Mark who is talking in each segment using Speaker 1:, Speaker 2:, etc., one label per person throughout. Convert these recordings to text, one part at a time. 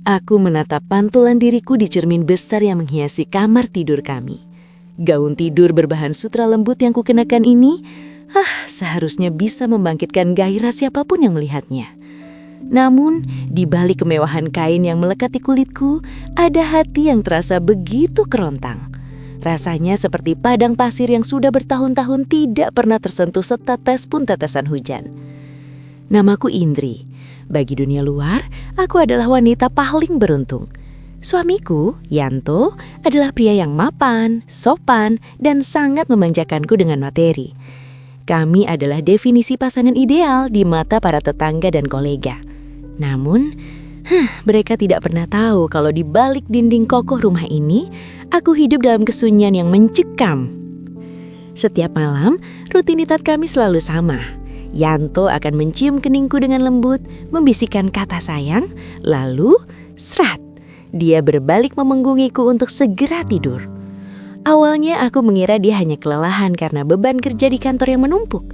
Speaker 1: Aku menatap pantulan diriku di cermin besar yang menghiasi kamar tidur kami. Gaun tidur berbahan sutra lembut yang kukenakan ini, seharusnya bisa membangkitkan gairah siapapun yang melihatnya. Namun, di balik kemewahan kain yang melekat di kulitku, ada hati yang terasa begitu kerontang. Rasanya seperti padang pasir yang sudah bertahun-tahun tidak pernah tersentuh setetes pun tetesan hujan. Namaku Indri. Bagi dunia luar, aku adalah wanita paling beruntung. Suamiku, Yanto, adalah pria yang mapan, sopan, dan sangat memanjakanku dengan materi. Kami adalah definisi pasangan ideal di mata para tetangga dan kolega. Namun, mereka tidak pernah tahu kalau di balik dinding kokoh rumah ini, aku hidup dalam kesunyian yang mencekam. Setiap malam, rutinitas kami selalu sama. Yanto akan mencium keningku dengan lembut, membisikkan kata sayang, lalu srat, dia berbalik memenggungiku untuk segera tidur. Awalnya aku mengira dia hanya kelelahan karena beban kerja di kantor yang menumpuk.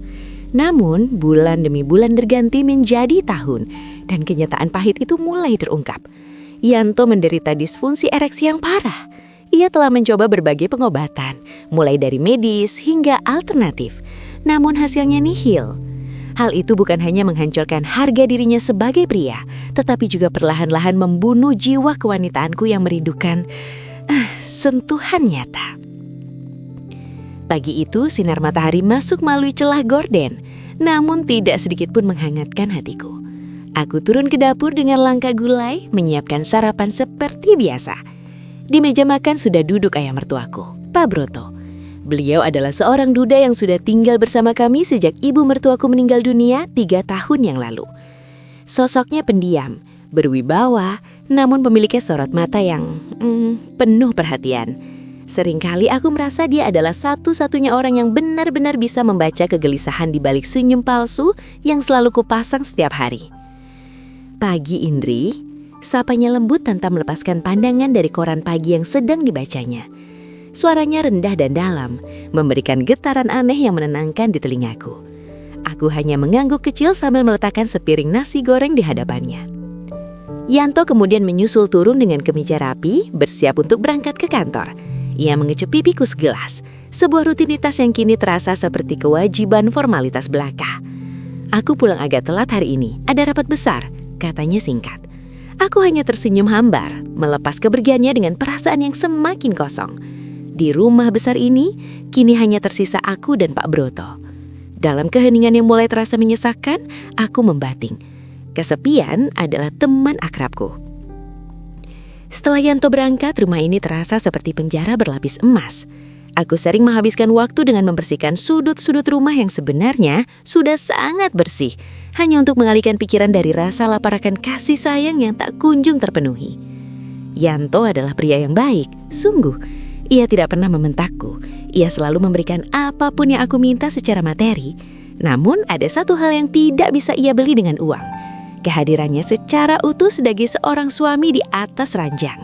Speaker 1: Namun, bulan demi bulan berganti menjadi tahun, dan kenyataan pahit itu mulai terungkap. Yanto menderita disfungsi ereksi yang parah. Ia telah mencoba berbagai pengobatan, mulai dari medis hingga alternatif. Namun hasilnya nihil. Hal itu bukan hanya menghancurkan harga dirinya sebagai pria, tetapi juga perlahan-lahan membunuh jiwa kewanitaanku yang merindukan sentuhan nyata. Pagi itu sinar matahari masuk melalui celah gorden, namun tidak sedikit pun menghangatkan hatiku. Aku turun ke dapur dengan langkah gulai, menyiapkan sarapan seperti biasa. Di meja makan sudah duduk ayah mertuaku, Pak Broto. Beliau adalah seorang duda yang sudah tinggal bersama kami sejak ibu mertuaku meninggal dunia 3 tahun yang lalu. Sosoknya pendiam, berwibawa, namun memiliki sorot mata yang penuh perhatian. Seringkali aku merasa dia adalah satu-satunya orang yang benar-benar bisa membaca kegelisahan di balik senyum palsu yang selalu kupasang setiap hari. Pagi Indri, sapanya lembut tanpa melepaskan pandangan dari koran pagi yang sedang dibacanya. Suaranya rendah dan dalam, memberikan getaran aneh yang menenangkan di telingaku. Aku hanya mengangguk kecil sambil meletakkan sepiring nasi goreng di hadapannya. Yanto kemudian menyusul turun dengan kemeja rapi, bersiap untuk berangkat ke kantor. Ia mengecup pipiku segelas, sebuah rutinitas yang kini terasa seperti kewajiban formalitas belaka. Aku pulang agak telat hari ini, ada rapat besar, katanya singkat. Aku hanya tersenyum hambar, melepas kepergiannya dengan perasaan yang semakin kosong. Di rumah besar ini, kini hanya tersisa aku dan Pak Broto. Dalam keheningan yang mulai terasa menyesakan, aku membating. Kesepian adalah teman akrabku. Setelah Yanto berangkat, rumah ini terasa seperti penjara berlapis emas. Aku sering menghabiskan waktu dengan membersihkan sudut-sudut rumah yang sebenarnya sudah sangat bersih, hanya untuk mengalihkan pikiran dari rasa lapar akan kasih sayang yang tak kunjung terpenuhi. Yanto adalah pria yang baik, sungguh. Ia tidak pernah membentakku. Ia selalu memberikan apapun yang aku minta secara materi. Namun ada satu hal yang tidak bisa ia beli dengan uang. Kehadirannya secara utuh sebagai seorang suami di atas ranjang.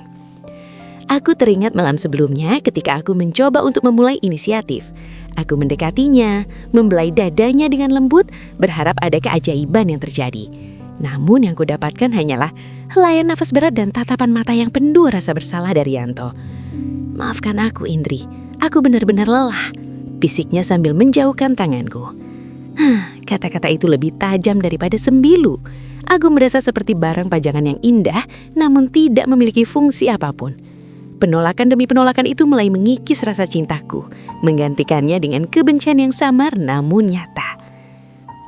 Speaker 1: Aku teringat malam sebelumnya ketika aku mencoba untuk memulai inisiatif. Aku mendekatinya, membelai dadanya dengan lembut, berharap ada keajaiban yang terjadi. Namun yang kudapatkan hanyalah helayan nafas berat dan tatapan mata yang penuh rasa bersalah dari Yanto. Maafkan aku Indri, aku benar-benar lelah, bisiknya sambil menjauhkan tanganku. Kata-kata itu lebih tajam daripada sembilu. Aku merasa seperti barang pajangan yang indah, namun tidak memiliki fungsi apapun. Penolakan demi penolakan itu mulai mengikis rasa cintaku, menggantikannya dengan kebencian yang samar namun nyata.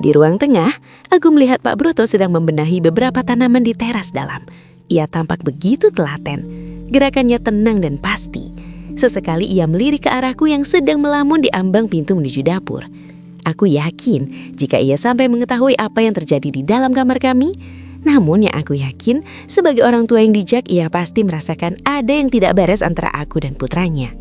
Speaker 1: Di ruang tengah, aku melihat Pak Broto sedang membenahi beberapa tanaman di teras dalam. Ia tampak begitu telaten, gerakannya tenang dan pasti. Sesekali ia melirik ke arahku yang sedang melamun di ambang pintu menuju dapur. Aku yakin jika ia sampai mengetahui apa yang terjadi di dalam kamar kami, namun yang aku yakin sebagai orang tua yang bijak ia pasti merasakan ada yang tidak beres antara aku dan putranya.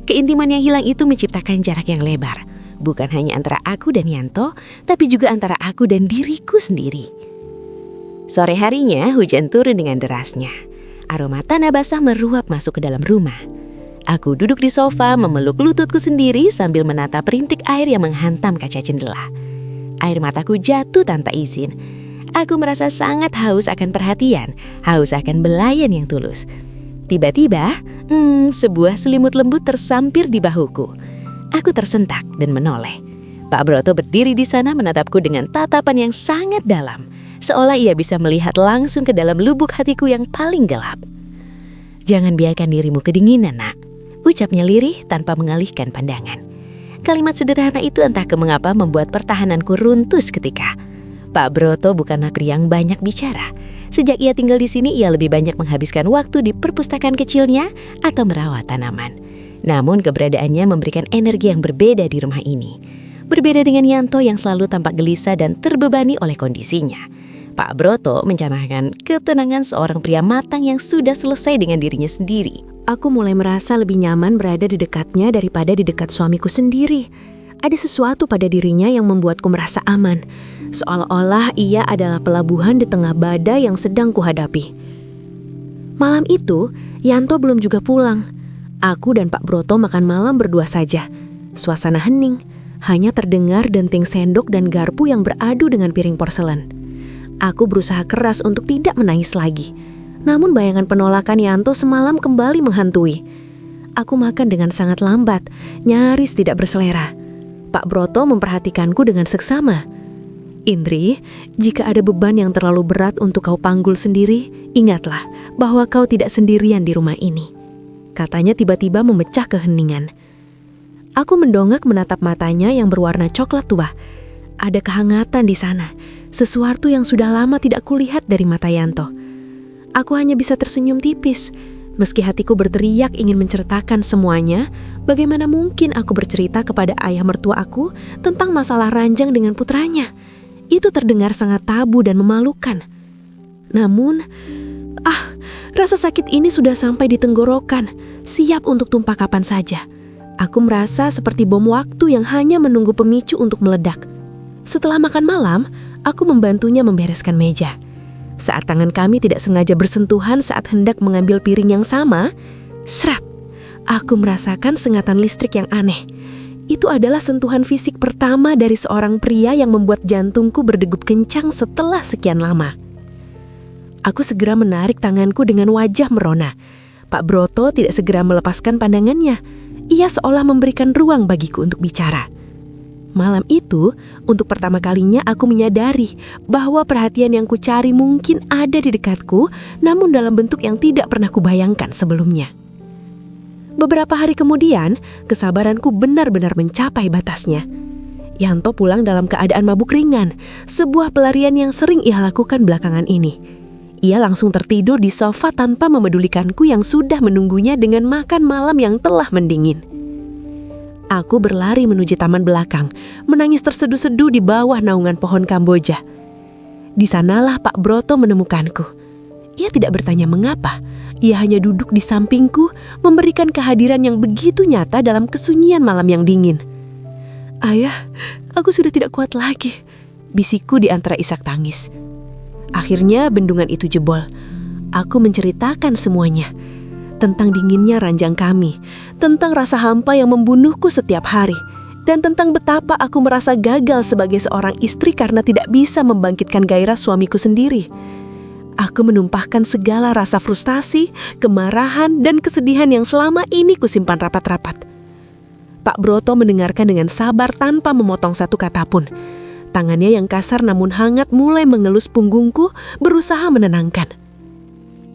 Speaker 1: Keintiman yang hilang itu menciptakan jarak yang lebar, bukan hanya antara aku dan Yanto, tapi juga antara aku dan diriku sendiri. Sore harinya hujan turun dengan derasnya. Aroma tanah basah meruap masuk ke dalam rumah. Aku duduk di sofa memeluk lututku sendiri sambil menatap rintik air yang menghantam kaca jendela. Air mataku jatuh tanpa izin. Aku merasa sangat haus akan perhatian, haus akan belayan yang tulus. Tiba-tiba, sebuah selimut lembut tersampir di bahuku. Aku tersentak dan menoleh. Pak Broto berdiri di sana menatapku dengan tatapan yang sangat dalam, seolah ia bisa melihat langsung ke dalam lubuk hatiku yang paling gelap. "Jangan biarkan dirimu kedinginan, Nak," ucapnya lirih tanpa mengalihkan pandangan. Kalimat sederhana itu entah mengapa membuat pertahananku runtuh seketika. Pak Broto bukanlah pria yang banyak bicara. Sejak ia tinggal di sini, ia lebih banyak menghabiskan waktu di perpustakaan kecilnya atau merawat tanaman. Namun keberadaannya memberikan energi yang berbeda di rumah ini. Berbeda dengan Yanto yang selalu tampak gelisah dan terbebani oleh kondisinya. Pak Broto mencanangkan ketenangan seorang pria matang yang sudah selesai dengan dirinya sendiri.
Speaker 2: Aku mulai merasa lebih nyaman berada di dekatnya daripada di dekat suamiku sendiri. Ada sesuatu pada dirinya yang membuatku merasa aman, seolah-olah ia adalah pelabuhan di tengah badai yang sedang kuhadapi. Malam itu, Yanto belum juga pulang. Aku dan Pak Broto makan malam berdua saja. Suasana hening, hanya terdengar denting sendok dan garpu yang beradu dengan piring porselen. Aku berusaha keras untuk tidak menangis lagi. Namun bayangan penolakan Yanto semalam kembali menghantui. Aku makan dengan sangat lambat, nyaris tidak berselera. Pak Broto memperhatikanku dengan seksama. "Indri, jika ada beban yang terlalu berat untuk kau panggul sendiri, ingatlah bahwa kau tidak sendirian di rumah ini," katanya tiba-tiba memecah keheningan. Aku mendongak menatap matanya yang berwarna coklat tua. Ada kehangatan di sana, sesuatu yang sudah lama tidak kulihat dari mata Yanto. Aku hanya bisa tersenyum tipis. Meski hatiku berteriak ingin menceritakan semuanya, bagaimana mungkin aku bercerita kepada ayah mertua aku tentang masalah ranjang dengan putranya? Itu terdengar sangat tabu dan memalukan. Namun, rasa sakit ini sudah sampai di tenggorokan, siap untuk tumpah kapan saja. Aku merasa seperti bom waktu yang hanya menunggu pemicu untuk meledak. Setelah makan malam, aku membantunya membereskan meja. Saat tangan kami tidak sengaja bersentuhan saat hendak mengambil piring yang sama, srat, aku merasakan sengatan listrik yang aneh. Itu adalah sentuhan fisik pertama dari seorang pria yang membuat jantungku berdegup kencang setelah sekian lama. Aku segera menarik tanganku dengan wajah merona. Pak Broto tidak segera melepaskan pandangannya. Ia seolah memberikan ruang bagiku untuk bicara. Malam itu, untuk pertama kalinya aku menyadari bahwa perhatian yang kucari mungkin ada di dekatku, namun dalam bentuk yang tidak pernah kubayangkan sebelumnya. Beberapa hari kemudian, kesabaranku benar-benar mencapai batasnya. Yanto pulang dalam keadaan mabuk ringan, sebuah pelarian yang sering ia lakukan belakangan ini. Ia langsung tertidur di sofa tanpa memedulikanku yang sudah menunggunya dengan makan malam yang telah mendingin. Aku berlari menuju taman belakang, menangis terseduh-seduh di bawah naungan pohon Kamboja. Di sanalah Pak Broto menemukanku. Ia tidak bertanya mengapa, ia hanya duduk di sampingku, memberikan kehadiran yang begitu nyata dalam kesunyian malam yang dingin. "Ayah, aku sudah tidak kuat lagi," bisikku di antara isak tangis. Akhirnya bendungan itu jebol. Aku menceritakan semuanya. Tentang dinginnya ranjang kami, tentang rasa hampa yang membunuhku setiap hari, dan tentang betapa aku merasa gagal sebagai seorang istri karena tidak bisa membangkitkan gairah suamiku sendiri. Aku menumpahkan segala rasa frustasi, kemarahan, dan kesedihan yang selama ini kusimpan rapat-rapat. Pak Broto mendengarkan dengan sabar tanpa memotong satu kata pun. Tangannya yang kasar namun hangat mulai mengelus punggungku, berusaha menenangkan.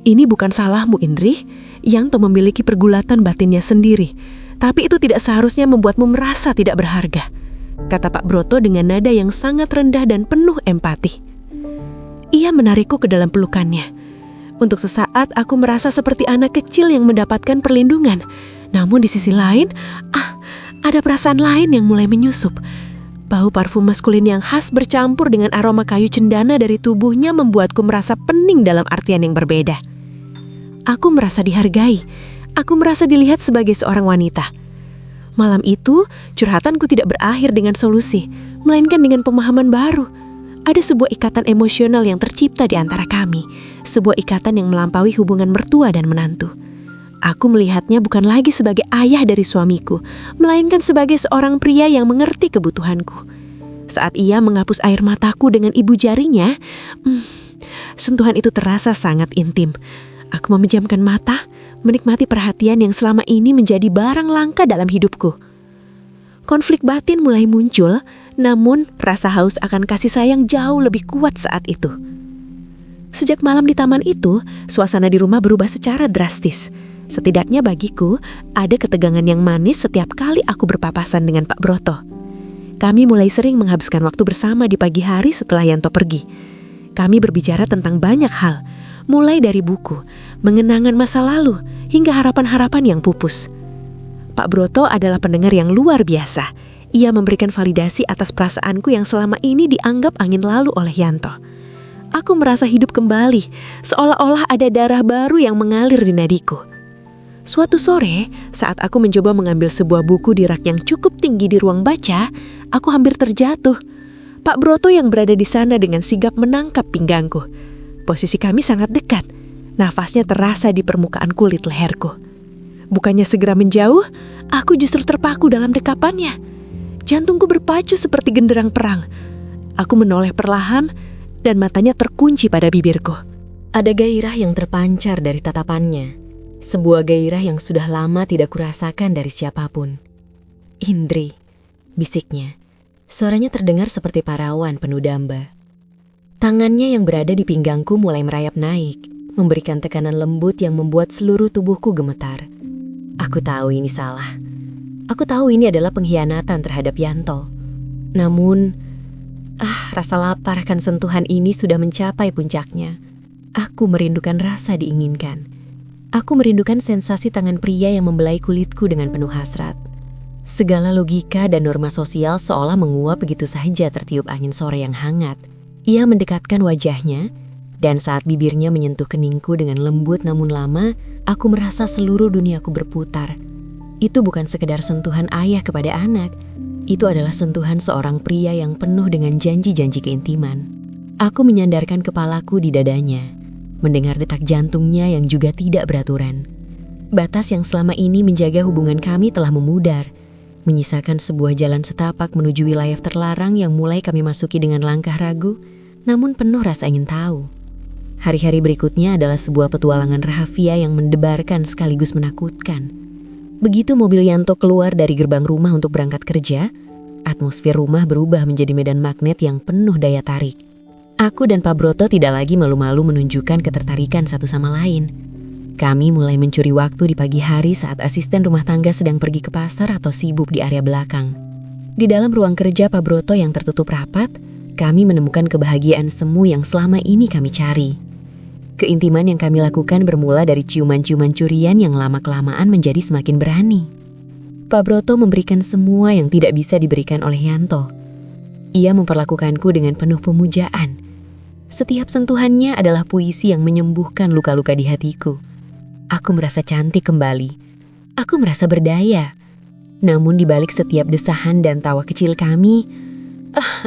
Speaker 2: "Ini bukan salahmu, Indri. Yanto memiliki pergulatan batinnya sendiri, tapi itu tidak seharusnya membuatmu merasa tidak berharga," kata Pak Broto dengan nada yang sangat rendah dan penuh empati. Ia menarikku ke dalam pelukannya. Untuk sesaat aku merasa seperti anak kecil yang mendapatkan perlindungan. Namun di sisi lain, ada perasaan lain yang mulai menyusup. Bau parfum maskulin yang khas bercampur dengan aroma kayu cendana dari tubuhnya membuatku merasa pening dalam artian yang berbeda. Aku merasa dihargai. Aku merasa dilihat sebagai seorang wanita. Malam itu, curhatanku tidak berakhir dengan solusi, melainkan dengan pemahaman baru. Ada sebuah ikatan emosional yang tercipta di antara kami, sebuah ikatan yang melampaui hubungan mertua dan menantu. Aku melihatnya bukan lagi sebagai ayah dari suamiku, melainkan sebagai seorang pria yang mengerti kebutuhanku. Saat ia menghapus air mataku dengan ibu jarinya, sentuhan itu terasa sangat intim. Aku memejamkan mata, menikmati perhatian yang selama ini menjadi barang langka dalam hidupku. Konflik batin mulai muncul, namun rasa haus akan kasih sayang jauh lebih kuat saat itu. Sejak malam di taman itu, suasana di rumah berubah secara drastis. Setidaknya bagiku, ada ketegangan yang manis setiap kali aku berpapasan dengan Pak Broto. Kami mulai sering menghabiskan waktu bersama di pagi hari setelah Yanto pergi. Kami berbicara tentang banyak hal, mulai dari buku, mengenangan masa lalu, hingga harapan-harapan yang pupus. Pak Broto adalah pendengar yang luar biasa. Ia memberikan validasi atas perasaanku yang selama ini dianggap angin lalu oleh Yanto. Aku merasa hidup kembali, seolah-olah ada darah baru yang mengalir di nadiku. Suatu sore, saat aku mencoba mengambil sebuah buku di rak yang cukup tinggi di ruang baca, aku hampir terjatuh. Pak Broto yang berada di sana dengan sigap menangkap pinggangku. Posisi kami sangat dekat. Nafasnya terasa di permukaan kulit leherku. Bukannya segera menjauh, aku justru terpaku dalam dekapannya. Jantungku berpacu seperti genderang perang. Aku menoleh perlahan dan matanya terkunci pada bibirku.
Speaker 1: Ada gairah yang terpancar dari tatapannya. Sebuah gairah yang sudah lama tidak kurasakan dari siapapun. Indri, bisiknya. Suaranya terdengar seperti parawan penuh damba. Tangannya yang berada di pinggangku mulai merayap naik, memberikan tekanan lembut yang membuat seluruh tubuhku gemetar. Aku tahu ini salah. Aku tahu ini adalah pengkhianatan terhadap Yanto. Namun, rasa lapar akan sentuhan ini sudah mencapai puncaknya. Aku merindukan rasa diinginkan. Aku merindukan sensasi tangan pria yang membelai kulitku dengan penuh hasrat. Segala logika dan norma sosial seolah menguap begitu saja tertiup angin sore yang hangat. Ia mendekatkan wajahnya, dan saat bibirnya menyentuh keningku dengan lembut namun lama, aku merasa seluruh duniaku berputar. Itu bukan sekedar sentuhan ayah kepada anak, itu adalah sentuhan seorang pria yang penuh dengan janji-janji keintiman. Aku menyandarkan kepalaku di dadanya, mendengar detak jantungnya yang juga tidak beraturan. Batas yang selama ini menjaga hubungan kami telah memudar, menyisakan sebuah jalan setapak menuju wilayah terlarang yang mulai kami masuki dengan langkah ragu, namun penuh rasa ingin tahu. Hari-hari berikutnya adalah sebuah petualangan rahasia yang mendebarkan sekaligus menakutkan. Begitu mobil Yanto keluar dari gerbang rumah untuk berangkat kerja, atmosfer rumah berubah menjadi medan magnet yang penuh daya tarik. Aku dan Pak Broto tidak lagi malu-malu menunjukkan ketertarikan satu sama lain. Kami mulai mencuri waktu di pagi hari saat asisten rumah tangga sedang pergi ke pasar atau sibuk di area belakang. Di dalam ruang kerja Pak Broto yang tertutup rapat, kami menemukan kebahagiaan semu yang selama ini kami cari. Keintiman yang kami lakukan bermula dari ciuman-ciuman curian yang lama-kelamaan menjadi semakin berani. Pak Broto memberikan semua yang tidak bisa diberikan oleh Yanto. Ia memperlakukanku dengan penuh pemujaan. Setiap sentuhannya adalah puisi yang menyembuhkan luka-luka di hatiku. Aku merasa cantik kembali. Aku merasa berdaya. Namun di balik setiap desahan dan tawa kecil kami,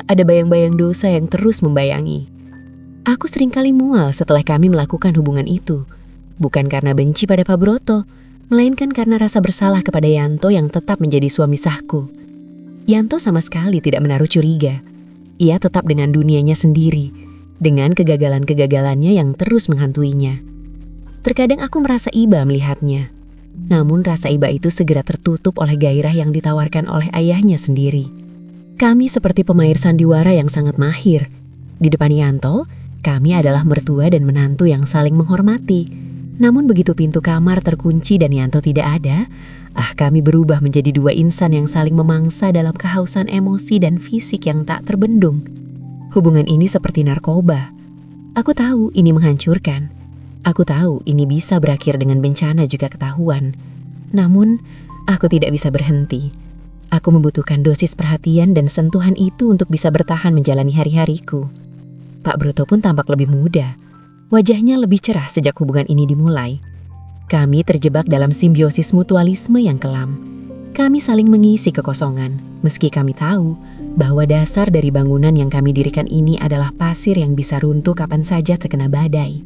Speaker 1: ada bayang-bayang dosa yang terus membayangi. Aku seringkali mual setelah kami melakukan hubungan itu. Bukan karena benci pada Pak Broto, melainkan karena rasa bersalah kepada Yanto yang tetap menjadi suami sahku. Yanto sama sekali tidak menaruh curiga. Ia tetap dengan dunianya sendiri, dengan kegagalan-kegagalannya yang terus menghantuinya. Terkadang aku merasa iba melihatnya. Namun rasa iba itu segera tertutup oleh gairah yang ditawarkan oleh ayahnya sendiri. Kami seperti pemain sandiwara yang sangat mahir. Di depan Yanto, kami adalah mertua dan menantu yang saling menghormati. Namun begitu pintu kamar terkunci dan Yanto tidak ada, kami berubah menjadi dua insan yang saling memangsa dalam kehausan emosi dan fisik yang tak terbendung. Hubungan ini seperti narkoba. Aku tahu ini menghancurkan. Aku tahu ini bisa berakhir dengan bencana jika ketahuan. Namun, aku tidak bisa berhenti. Aku membutuhkan dosis perhatian dan sentuhan itu untuk bisa bertahan menjalani hari-hariku. Pak Broto pun tampak lebih muda. Wajahnya lebih cerah sejak hubungan ini dimulai. Kami terjebak dalam simbiosis mutualisme yang kelam. Kami saling mengisi kekosongan, meski kami tahu bahwa dasar dari bangunan yang kami dirikan ini adalah pasir yang bisa runtuh kapan saja terkena badai.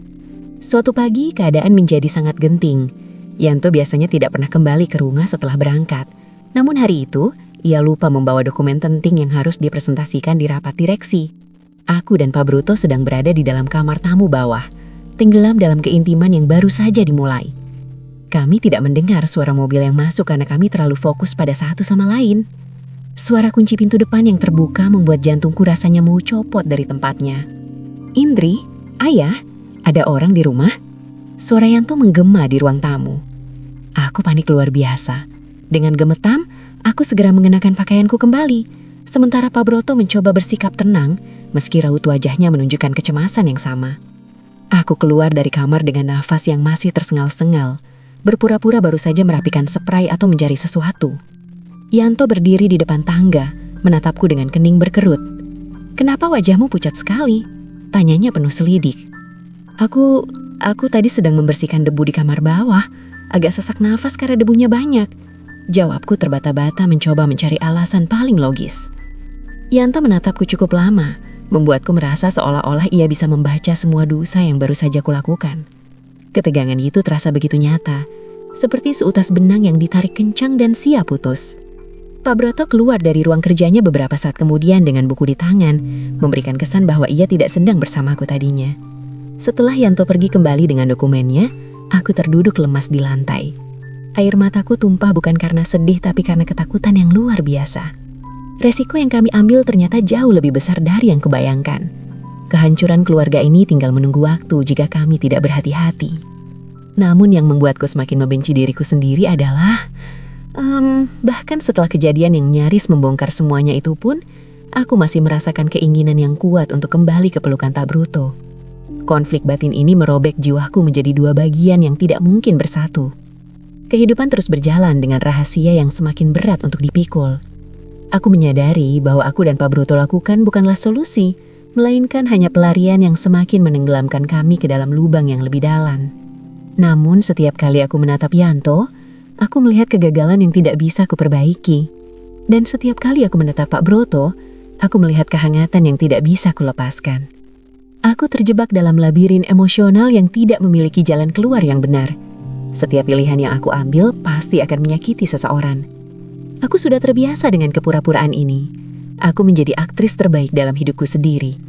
Speaker 1: Suatu pagi, keadaan menjadi sangat genting. Yanto biasanya tidak pernah kembali ke rumah setelah berangkat. Namun hari itu,
Speaker 3: ia lupa membawa dokumen penting yang harus dipresentasikan di rapat direksi. Aku dan Pak Broto sedang berada di dalam kamar tamu bawah, tenggelam dalam keintiman yang baru saja dimulai. Kami tidak mendengar suara mobil yang masuk karena kami terlalu fokus pada satu sama lain. Suara kunci pintu depan yang terbuka membuat jantungku rasanya mau copot dari tempatnya. "Indri, Ayah, ada orang di rumah?" Suara Yanto menggema di ruang tamu. Aku panik luar biasa. Dengan gemetam, aku segera mengenakan pakaianku kembali. Sementara Pak Broto mencoba bersikap tenang, meski raut wajahnya menunjukkan kecemasan yang sama. Aku keluar dari kamar dengan nafas yang masih tersengal-sengal, berpura-pura baru saja merapikan spray atau mencari sesuatu. Yanto berdiri di depan tangga, menatapku dengan kening berkerut. "Kenapa wajahmu pucat sekali?" tanyanya penuh selidik. Aku tadi sedang membersihkan debu di kamar bawah, agak sesak nafas karena debunya banyak. Jawabku terbata-bata mencoba mencari alasan paling logis. Yanto menatapku cukup lama, membuatku merasa seolah-olah ia bisa membaca semua dosa yang baru saja kulakukan. Ketegangan itu terasa begitu nyata, seperti seutas benang yang ditarik kencang dan siap putus. Pak Broto keluar dari ruang kerjanya beberapa saat kemudian dengan buku di tangan, memberikan kesan bahwa ia tidak sedang bersamaku tadinya. Setelah Yanto pergi kembali dengan dokumennya, aku terduduk lemas di lantai. Air mataku tumpah bukan karena sedih tapi karena ketakutan yang luar biasa. Resiko yang kami ambil ternyata jauh lebih besar dari yang kubayangkan. Kehancuran keluarga ini tinggal menunggu waktu jika kami tidak berhati-hati. Namun yang membuatku semakin membenci diriku sendiri adalah bahkan setelah kejadian yang nyaris membongkar semuanya itu pun, aku masih merasakan keinginan yang kuat untuk kembali ke pelukan Pak Broto. Konflik batin ini merobek jiwaku menjadi dua bagian yang tidak mungkin bersatu. Kehidupan terus berjalan dengan rahasia yang semakin berat untuk dipikul. Aku menyadari bahwa aku dan Pak Broto lakukan bukanlah solusi, melainkan hanya pelarian yang semakin menenggelamkan kami ke dalam lubang yang lebih dalam. Namun setiap kali aku menatap Yanto, aku melihat kegagalan yang tidak bisa kuperbaiki. Dan setiap kali aku menatap Pak Broto, aku melihat kehangatan yang tidak bisa kulepaskan. Aku terjebak dalam labirin emosional yang tidak memiliki jalan keluar yang benar. Setiap pilihan yang aku ambil pasti akan menyakiti seseorang. Aku sudah terbiasa dengan kepura-puraan ini. Aku menjadi aktris terbaik dalam hidupku sendiri.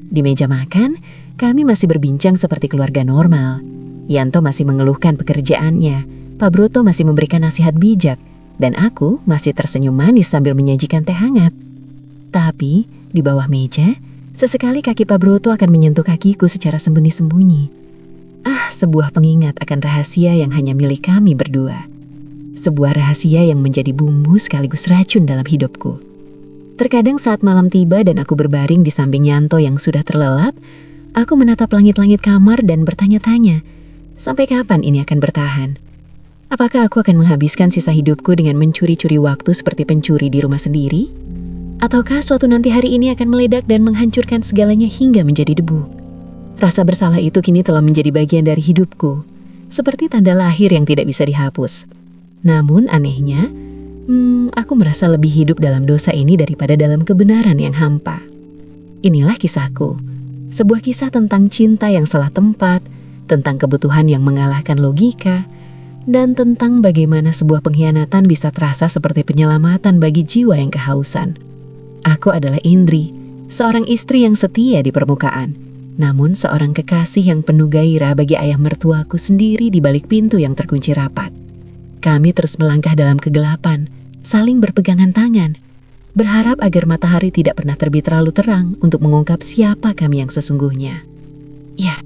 Speaker 3: Di meja makan, kami masih berbincang seperti keluarga normal. Yanto masih mengeluhkan pekerjaannya. Pak Broto masih memberikan nasihat bijak, dan aku masih tersenyum manis sambil menyajikan teh hangat. Tapi, di bawah meja, sesekali kaki Pak Broto akan menyentuh kakiku secara sembunyi-sembunyi. Sebuah pengingat akan rahasia yang hanya milik kami berdua. Sebuah rahasia yang menjadi bumbu sekaligus racun dalam hidupku. Terkadang saat malam tiba dan aku berbaring di samping Yanto yang sudah terlelap, aku menatap langit-langit kamar dan bertanya-tanya, sampai kapan ini akan bertahan? Apakah aku akan menghabiskan sisa hidupku dengan mencuri-curi waktu seperti pencuri di rumah sendiri? Ataukah suatu nanti hari ini akan meledak dan menghancurkan segalanya hingga menjadi debu? Rasa bersalah itu kini telah menjadi bagian dari hidupku, seperti tanda lahir yang tidak bisa dihapus. Namun anehnya, aku merasa lebih hidup dalam dosa ini daripada dalam kebenaran yang hampa. Inilah kisahku, sebuah kisah tentang cinta yang salah tempat, tentang kebutuhan yang mengalahkan logika, dan tentang bagaimana sebuah pengkhianatan bisa terasa seperti penyelamatan bagi jiwa yang kehausan. Aku adalah Indri, seorang istri yang setia di permukaan, namun seorang kekasih yang penuh gairah bagi ayah mertuaku sendiri di balik pintu yang terkunci rapat. Kami terus melangkah dalam kegelapan, saling berpegangan tangan, berharap agar matahari tidak pernah terbit terlalu terang untuk mengungkap siapa kami yang sesungguhnya. Ya,